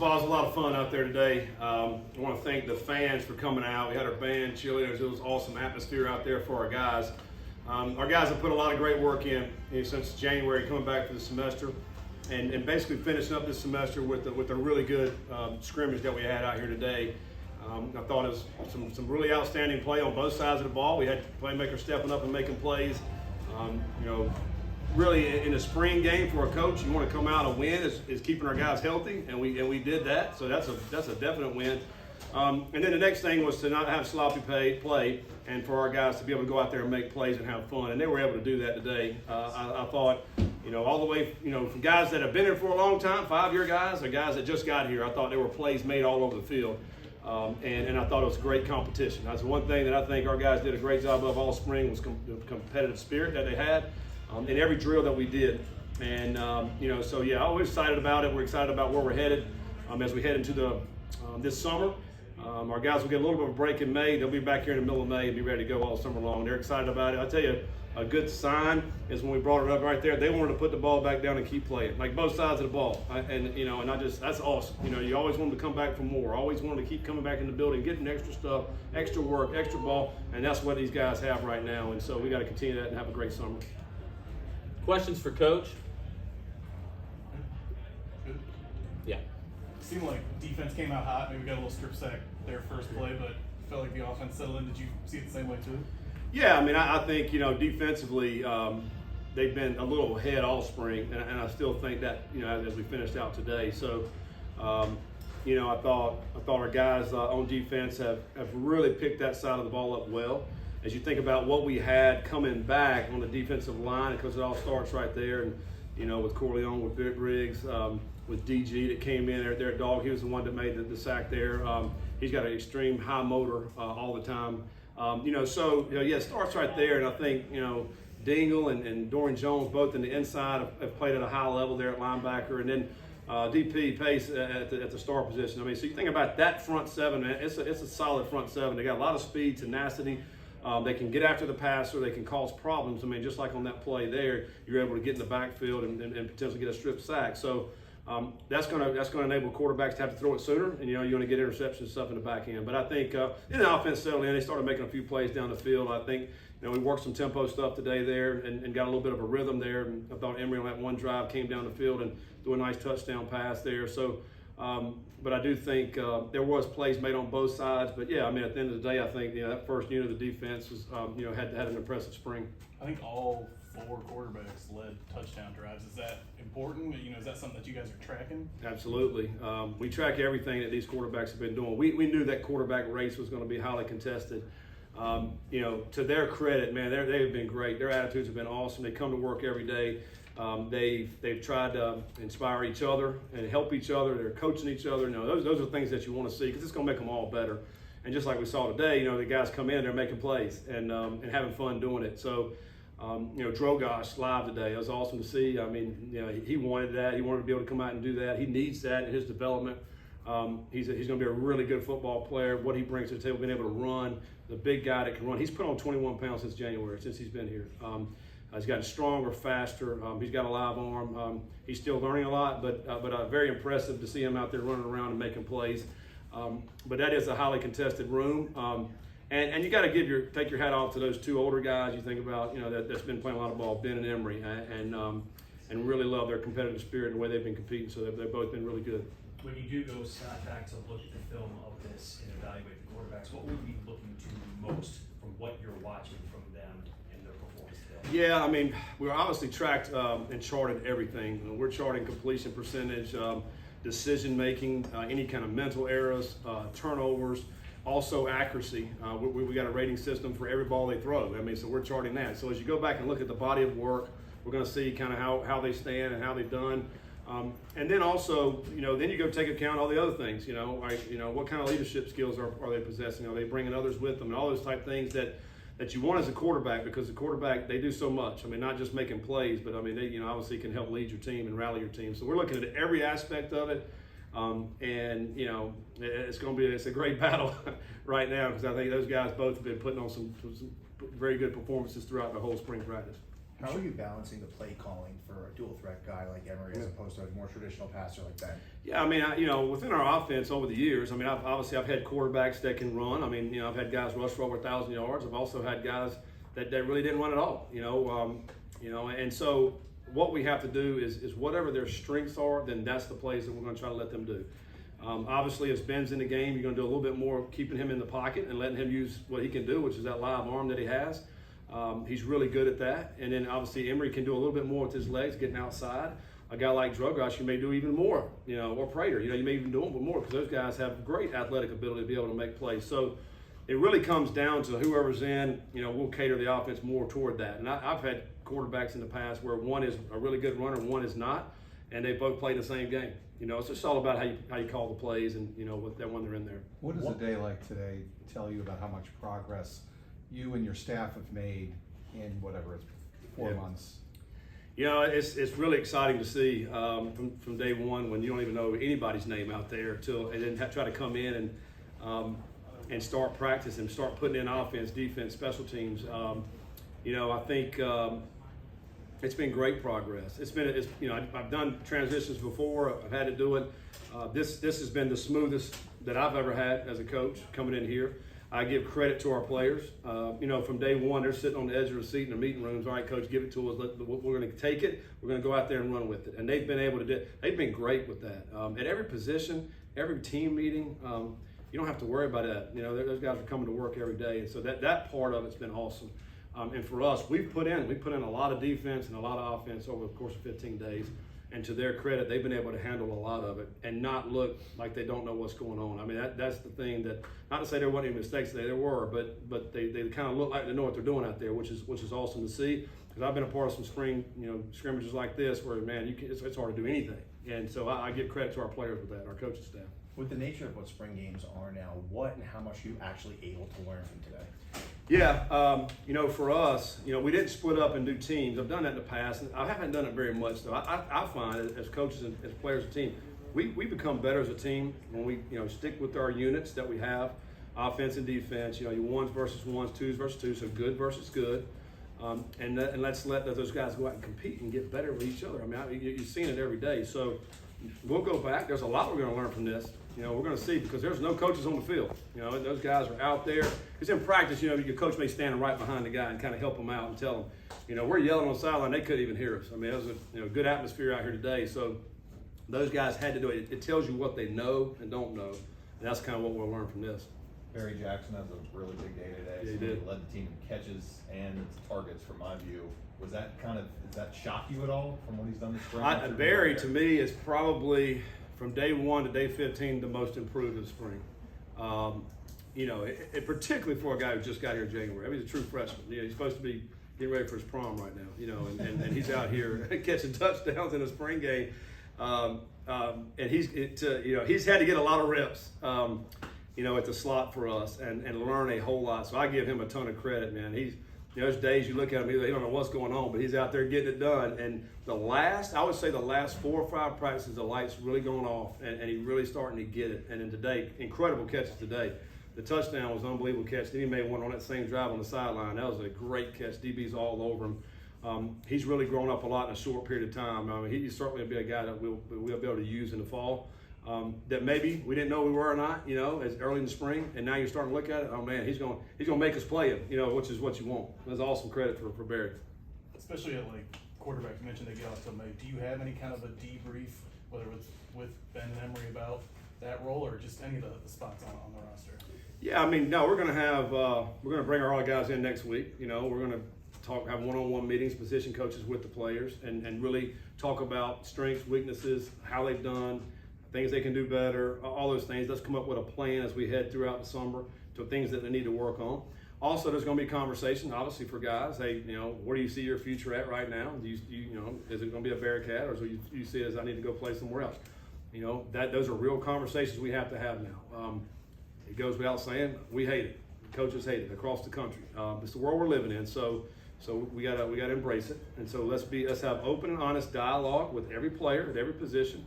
Well, it was a lot of fun out there today. I want to thank the fans for coming out. We had our band, cheerleaders. It was awesome atmosphere out there for our guys. Our guys have put a lot of great work in since January, coming back for the semester, and basically finishing up this semester with a really good scrimmage that we had out here today. I thought it was some really outstanding play on both sides of the ball. We had playmakers stepping up and making plays. Really in a spring game for a coach, you want to come out and win is keeping our guys healthy, and we did that. So that's a definite win. And then the next thing was to not have sloppy play, and for our guys to be able to go out there and make plays and have fun. And they were able to do that today. I thought, all the way, from guys that have been here for a long time, 5-year guys, or guys that just got here, I thought there were plays made all over the field. And I thought it was a great competition. That's one thing that I think our guys did a great job of all spring was the competitive spirit that they had in every drill that we did. And, so yeah, I'm excited about it. We're excited about where we're headed as we head into this summer. Our guys will get a little bit of a break in May. They'll be back here in the middle of May and be ready to go all summer long. They're excited about it. I tell you, a good sign is when we brought it up right there, they wanted to put the ball back down and keep playing, like both sides of the ball. That's awesome. You always want them to come back for more. Always want them to keep coming back in the building, getting extra stuff, extra work, extra ball, and that's what these guys have right now. And so we got to continue that and have a great summer. Questions for Coach? Good. Yeah. Seemed like defense came out hot. Maybe got a little strip sack there first play, but felt like the offense settled in. Did you see it the same way too? Yeah, I think, defensively, they've been a little ahead all spring, and I still think that, as we finished out today. So, I thought our guys on defense have really picked that side of the ball up well. As you think about what we had coming back on the defensive line, because it all starts right there, and, with Corleone, with Vic Riggs, with DG that came in, their dog, he was the one that made the sack there. He's got an extreme high motor all the time. It starts right there, and I think, Dingle and Dorian Jones, both in the inside, have played at a high level there at linebacker, and then DP Pace at the star position. So you think about that front seven, man, it's a solid front seven. They got a lot of speed, tenacity. They can get after the passer. They can cause problems. Just like on that play there, you're able to get in the backfield and potentially get a strip sack. So that's going to enable quarterbacks to have to throw it sooner, and you're going to get interceptions and stuff in the back end. But I think in the offense settled in, they started making a few plays down the field. I think we worked some tempo stuff today there and got a little bit of a rhythm there. And I thought Emery on that one drive came down the field and threw a nice touchdown pass there. So, but I do think there was plays made on both sides. But yeah, at the end of the day, I think that first unit of the defense was had an impressive spring. I think all 4 quarterbacks led touchdown drives. Is that important? Is that something that you guys are tracking? Absolutely. We track everything that these quarterbacks have been doing. We knew that quarterback race was going to be highly contested. To their credit, man, they have been great. Their attitudes have been awesome. They come to work every day. They've tried to inspire each other and help each other. They're coaching each other. Those are things that you want to see because it's going to make them all better. And just like we saw today, the guys come in, they're making plays and having fun doing it. So, Drogosh live today. It was awesome to see. He wanted that. He wanted to be able to come out and do that. He needs that in his development. He's going to be a really good football player. What he brings to the table, being able to run, the big guy that can run. He's put on 21 pounds since January, since he's been here. He's gotten stronger, faster. He's got a live arm. He's still learning a lot, but very impressive to see him out there running around and making plays. But that is a highly contested room. And you got to take your hat off to those 2 older guys. You think about that's been playing a lot of ball, Ben and Emery, and really love their competitive spirit and the way they've been competing. So they've both been really good. When you do go, Scott, back to look at the film of this and evaluate the quarterbacks, what would you be looking to most from what you're watching from them and their performance today? Yeah, we're obviously tracked and charted everything. We're charting completion percentage, decision making, any kind of mental errors, turnovers. Also accuracy. We got a rating system for every ball they throw. So we're charting that. So as you go back and look at the body of work, we're going to see kind of how they stand and how they've done. And then also, then you go take account all the other things. What kind of leadership skills are they possessing? Are they bringing others with them? And all those type things that you want as a quarterback, because the quarterback, they do so much. not just making plays, but they obviously can help lead your team and rally your team. So we're looking at every aspect of it. It's a great battle right now because I think those guys both have been putting on some very good performances throughout the whole spring practice. How are you balancing the play calling for a dual threat guy like Emery as opposed to a more traditional passer like Ben? Yeah, I mean, within our offense over the years, I mean, I've had quarterbacks that can run. I mean, I've had guys rush for over 1,000 yards. I've also had guys that really didn't run at all. And so what we have to do is whatever their strengths are, then that's the plays that we're going to try to let them do. Obviously, as Ben's in the game, you're going to do a little bit more keeping him in the pocket and letting him use what he can do, which is that live arm that he has. He's really good at that. And then obviously Emery can do a little bit more with his legs, getting outside. A guy like Drugosh, you may do even more, or Prater. You may even do them more because those guys have great athletic ability to be able to make plays. So it really comes down to whoever's in, we'll cater the offense more toward that. And I've had quarterbacks in the past where one is a really good runner, one is not, and they both play the same game. It's just all about how you call the plays and, what that when they're in there. What does a day like today tell you about how much progress you and your staff have made in whatever it's 4 months? It's really exciting to see from day one when you don't even know anybody's name out there and then try to come in and start practicing, start putting in offense, defense, special teams. I think it's been great progress. I've done transitions before. I've had to do it. This has been the smoothest that I've ever had as a coach coming in here. I give credit to our players. From day one, they're sitting on the edge of the seat in the meeting rooms. All right, coach, give it to us. We're going to take it. We're going to go out there and run with it. And they've been able to do. They've been great with that. At every position, every team meeting, you don't have to worry about that. Those guys are coming to work every day, and so that part of it's been awesome. And for us, we put in a lot of defense and a lot of offense over the course of 15 days. And to their credit, they've been able to handle a lot of it and not look like they don't know what's going on. I mean, that's the thing that, not to say there weren't any mistakes today, there were, but they kind of look like they know what they're doing out there, which is awesome to see. Because I've been a part of some spring, scrimmages like this where, man, it's hard to do anything. And so I give credit to our players with that, our coaching staff. With the nature of what spring games are now, what and how much are you actually able to learn from today? Yeah, for us, we didn't split up and do teams. I've done that in the past, and I haven't done it very much. Though I find as coaches and as players of the team, we become better as a team when we stick with our units that we have, offense and defense. Your ones versus ones, twos versus twos, so good versus good, and let's let those guys go out and compete and get better with each other. I mean, you've seen it every day. So we'll go back. There's a lot we're going to learn from this. We're going to see because there's no coaches on the field. Those guys are out there. Because in practice, your coach may stand right behind the guy and kind of help him out and tell him, we're yelling on the sideline. They couldn't even hear us. I mean, it was a good atmosphere out here today. So those guys had to do it. It tells you what they know and don't know. And that's kind of what we'll learn from this. Barry Jackson has a really big day today. Yeah, he did. Led the team in catches and targets from my view. Does that shock you at all from what he's done this spring? Barry, to me, is probably from day 1 to day 15 the most improved in spring. Particularly for a guy who just got here in January. I mean, he's a true freshman. He's supposed to be getting ready for his prom right now. And he's out here catching touchdowns in a spring game. And he's had to get a lot of reps. At the slot for us and learn a whole lot. So I give him a ton of credit, man. There's days you look at him, he don't know what's going on, but he's out there getting it done. And I would say the last 4 or 5 practices, the light's really going off, and he's really starting to get it. And then today, incredible catches today. The touchdown was an unbelievable catch. Then he made one on that same drive on the sideline. That was a great catch. DB's all over him. He's really grown up a lot in a short period of time. I mean, he's certainly be a guy that we'll be able to use in the fall. That maybe we didn't know we were or not, as early in the spring, and now you're starting to look at it. Oh man, he's going to make us play him, which is what you want. That's awesome credit for Barry. Especially at quarterbacks, you mentioned they get off till May. Do you have any kind of a debrief, whether it's with Ben and Emery, about that role or just any of the spots on the roster? Yeah, I mean, no, we're going to bring our all guys in next week. We're going to have one-on-one meetings, position coaches with the players, and really talk about strengths, weaknesses, how they've done. Things they can do better, all those things. Let's come up with a plan as we head throughout the summer to things that they need to work on. Also, there's going to be conversation, obviously, for guys. Hey, where do you see your future at right now? Is it going to be a Bearcat, or do you see it as I need to go play somewhere else? Those are real conversations we have to have now. It goes without saying, we hate it. Coaches hate it across the country. It's the world we're living in, so we gotta embrace it. And so let's have open and honest dialogue with every player at every position.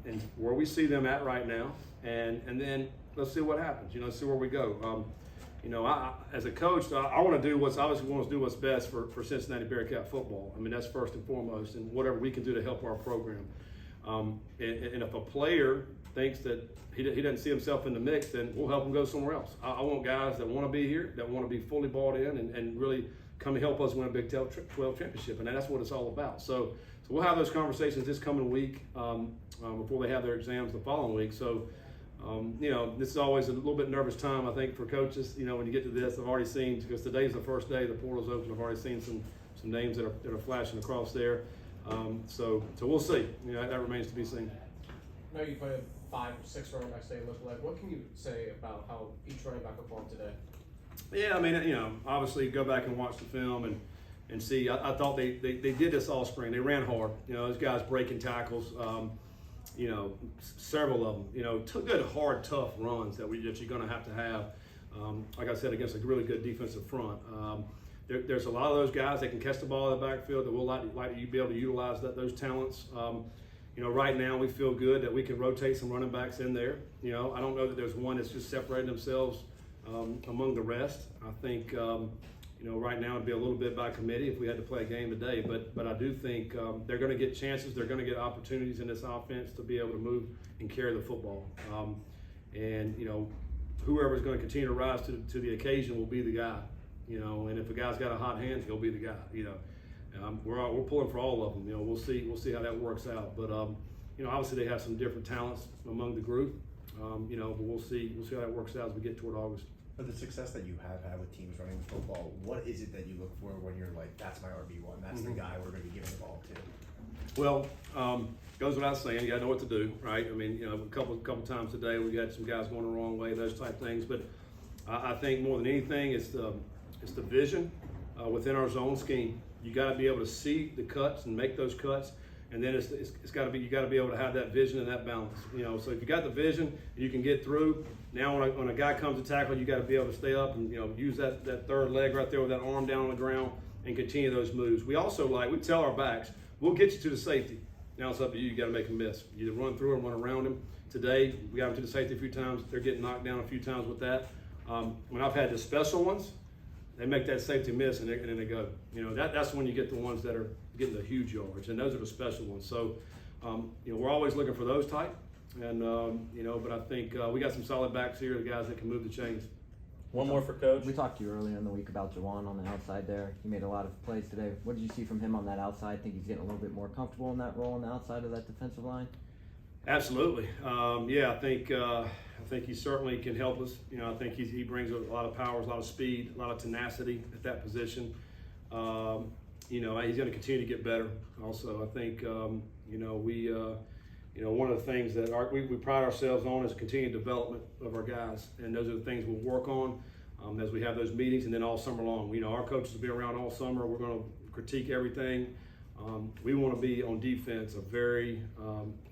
And where we see them at right now, and then let's see what happens. See where we go. as a coach, I want to do what's best for Cincinnati Bearcat football. I mean, that's first and foremost, and whatever we can do to help our program. And if a player thinks that he doesn't see himself in the mix, then we'll help him go somewhere else. I want guys that want to be here, that want to be fully bought in, and really come and help us win a Big 12 championship, and that's what it's all about. So we'll have those conversations this coming week before they have their exams the following week. So. This is always a little bit nervous time, I think, for coaches. When you get to this, I've already seen, because today's the first day the portal's open, I've already seen some names that are flashing across there. So we'll see. That remains to be seen. I know you played 5 or 6 running backs today, looked like. What can you say about how each running back performed today? Yeah, I mean, obviously go back and watch the film and see. I thought they did this all spring. They ran hard. Those guys breaking tackles. Several of them, took good, hard, tough runs that you're going to have. Like I said, against a really good defensive front. There's a lot of those guys that can catch the ball in the backfield that we'll like to be able to utilize those talents. Right now we feel good that we can rotate some running backs in there. I don't know that there's one that's just separating themselves among the rest. I think, right now it'd be a little bit by committee if we had to play a game today, but I do think they're going to get chances, they're going to get opportunities in this offense to be able to move and carry the football. Whoever's going to continue to rise to the occasion will be the guy. And if a guy's got a hot hand, he'll be the guy. We're pulling for all of them. We'll see how that works out. But obviously they have some different talents among the group. But we'll see how that works out as we get toward August. For the success that you have had with teams running the football, what is it that you look for when you're like, that's my RB1, that's the guy we're going to be giving the ball to? Well, goes without saying, you got to know what to do, right? I mean, a couple times today we had some guys going the wrong way, those type things. But I think more than anything, it's the vision within our zone scheme. You got to be able to see the cuts and make those cuts. And then it's got to be, you got to be able to have that vision and that balance. So if you got the vision and you can get through. Now when a guy comes to tackle, you got to be able to stay up and use that third leg right there with that arm down on the ground and continue those moves. We also we tell our backs, we'll get you to the safety. Now it's up to you. You got to make a miss. You either run through or run around him. Today we got them to the safety a few times. They're getting knocked down a few times with that. When I've had the special ones, they make that safety miss and then they go. That's when you get the ones that are getting the huge yards, and those are the special ones. So we're always looking for those type. And, but I think we got some solid backs here, the guys that can move the chains. One more for Coach. We talked to you earlier in the week about Jawan on the outside there. He made a lot of plays today. What did you see from him on that outside? Think he's getting a little bit more comfortable in that role on the outside of that defensive line? Absolutely. I think he certainly can help us. I think he brings a lot of power, a lot of speed, a lot of tenacity at that position. He's going to continue to get better. Also, I think one of the things that we pride ourselves on is continued development of our guys, and those are the things we'll work on as we have those meetings, and then all summer long. Our coaches will be around all summer. We're going to critique everything. We want to be on defense, a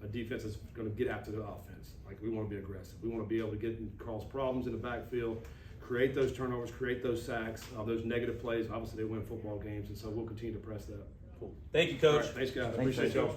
defense that's going to get after the offense. Like, we want to be aggressive. We want to be able to get and cause problems in the backfield, create those turnovers, create those sacks, those negative plays. Obviously, they win football games, and so we'll continue to press that. Thank you, Coach. All right, thanks, guys. Thanks, Appreciate y'all.